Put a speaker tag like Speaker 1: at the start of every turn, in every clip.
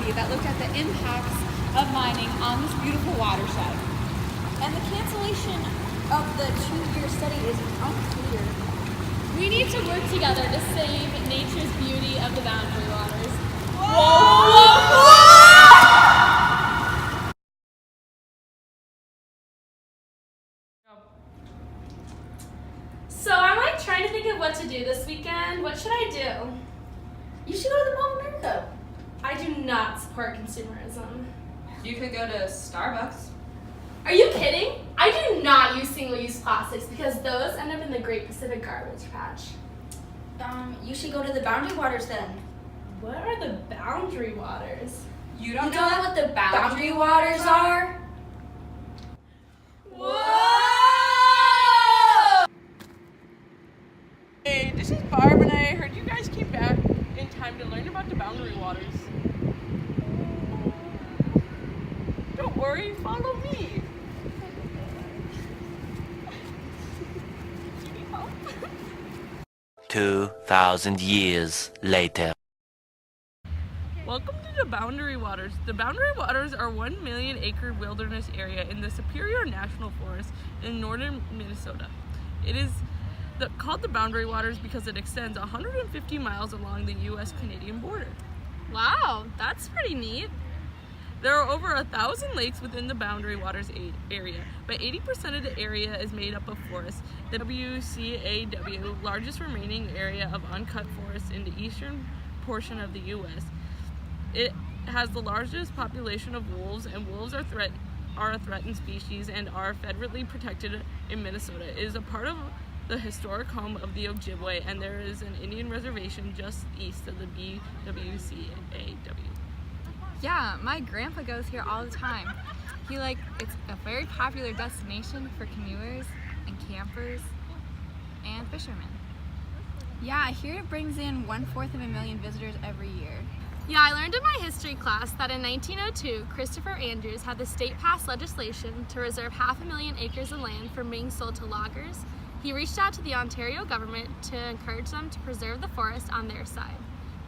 Speaker 1: study that looked at the impacts of mining on this beautiful watershed.
Speaker 2: And the cancellation of the 2-year study is unclear.
Speaker 3: We need to work together to save nature's beauty of the Boundary Waters. So I'm like trying to think of what to do this weekend. What should I do?
Speaker 2: You should go to the Mall of America.
Speaker 3: I do not support consumerism.
Speaker 4: You could go to Starbucks.
Speaker 3: Are you kidding? I do not use single-use plastics because those end up in the Great Pacific Garbage Patch.
Speaker 2: You should go to the Boundary Waters then.
Speaker 3: What are the Boundary Waters?
Speaker 4: You
Speaker 2: You
Speaker 4: don't
Speaker 2: don't know what the Boundary Waters are?
Speaker 5: Hey, this is Barb, and I heard you guys came back in time to learn about the Boundary Waters. Don't worry, follow me.
Speaker 6: 2,000 years later.
Speaker 5: Welcome to the Boundary Waters. The Boundary Waters are 1 million acre wilderness area in the Superior National Forest in northern Minnesota. It is called the Boundary Waters because it extends 150 miles along the U.S.-Canadian border.
Speaker 3: Wow, that's pretty neat.
Speaker 5: There are over 1,000 lakes within the Boundary Waters area, but 80% of the area is made up of forest. The WCAW, largest remaining area of uncut forest in the eastern portion of the U.S. It has the largest population of wolves, and wolves are a threatened species and are federally protected in Minnesota. It is a part of the historic home of the Ojibwe, and there is an Indian reservation just east of the BWCAW.
Speaker 7: Yeah, my grandpa goes here all the time. It's a very popular destination for canoers and campers and fishermen.
Speaker 2: Yeah, I hear it brings in 1/4 of a million visitors every year.
Speaker 3: Yeah, I learned in my history class that in 1902, Christopher Andrews had the state pass legislation to reserve 500,000 acres of land from being sold to loggers. He reached out to the Ontario government to encourage them to preserve the forest on their side.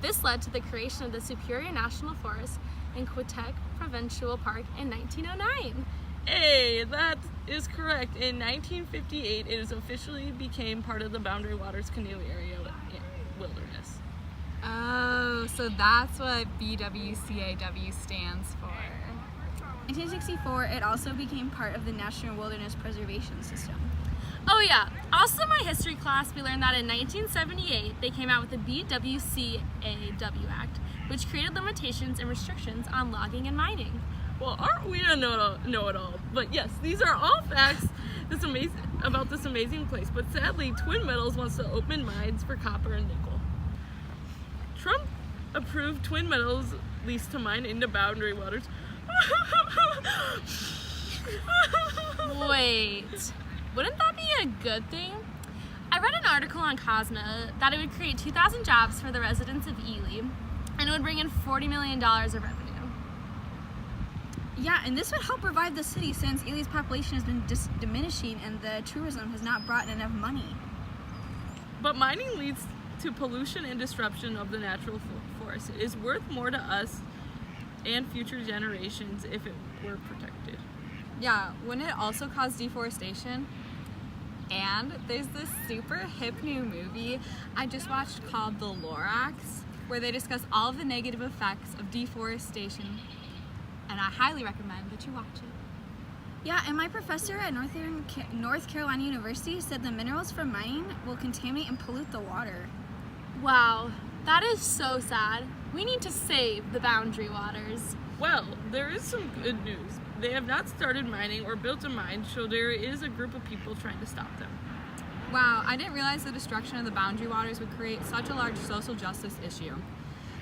Speaker 3: This led to the creation of the Superior National Forest in Quebec Provincial Park in 1909.
Speaker 5: Hey, that is correct. In 1958, it officially became part of the Boundary Waters Canoe Area Wilderness.
Speaker 7: Oh, so that's what BWCAW stands for.
Speaker 2: In 1964, it also became part of the National Wilderness Preservation System.
Speaker 3: Oh yeah, also in my history class we learned that in 1978 they came out with the BWCAW Act, which created limitations and restrictions on logging and mining.
Speaker 5: Well, aren't we a know-it-all? But yes, these are all facts about this amazing place. But sadly, Twin Metals wants to open mines for copper and nickel. Trump approved Twin Metals' lease to mine in the Boundary Waters.
Speaker 3: Wait, wouldn't that be a good thing? I read an article on Cosmo that it would create 2,000 jobs for the residents of Ely, and it would bring in $40 million of revenue.
Speaker 2: Yeah, and this would help revive the city since Ely's population has been diminishing and the tourism has not brought in enough money.
Speaker 5: But mining leads to pollution and disruption of the natural forest. It is worth more to us and future generations if it were protected.
Speaker 7: Yeah, wouldn't it also cause deforestation? And there's this super hip new movie I just watched called The Lorax, where they discuss all of the negative effects of deforestation, and I highly recommend that you watch it.
Speaker 2: Yeah, and my professor at North Carolina University said the minerals from mining will contaminate and pollute the water.
Speaker 3: Wow, that is so sad. We need to save the Boundary Waters.
Speaker 5: Well, there is some good news. They have not started mining or built a mine, so there is a group of people trying to stop them.
Speaker 7: Wow, I didn't realize the destruction of the Boundary Waters would create such a large social justice issue.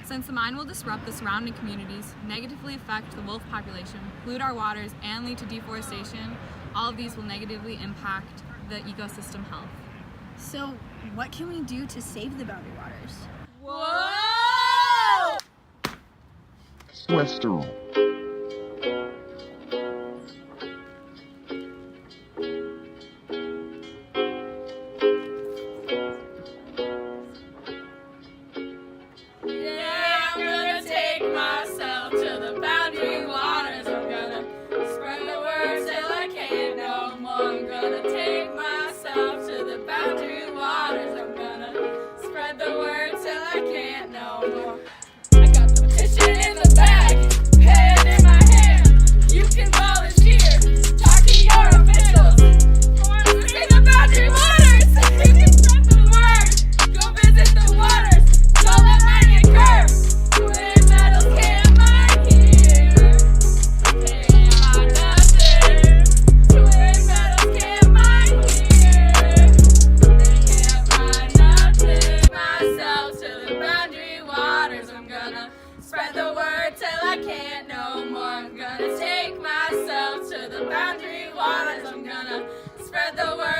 Speaker 7: Since the mine will disrupt the surrounding communities, negatively affect the wolf population, pollute our waters, and lead to deforestation, all of these will negatively impact the ecosystem health.
Speaker 2: So, what can we do to save the Boundary Waters?
Speaker 5: Whoa!
Speaker 8: Western.
Speaker 5: Yeah, I'm gonna take myself to
Speaker 3: the world.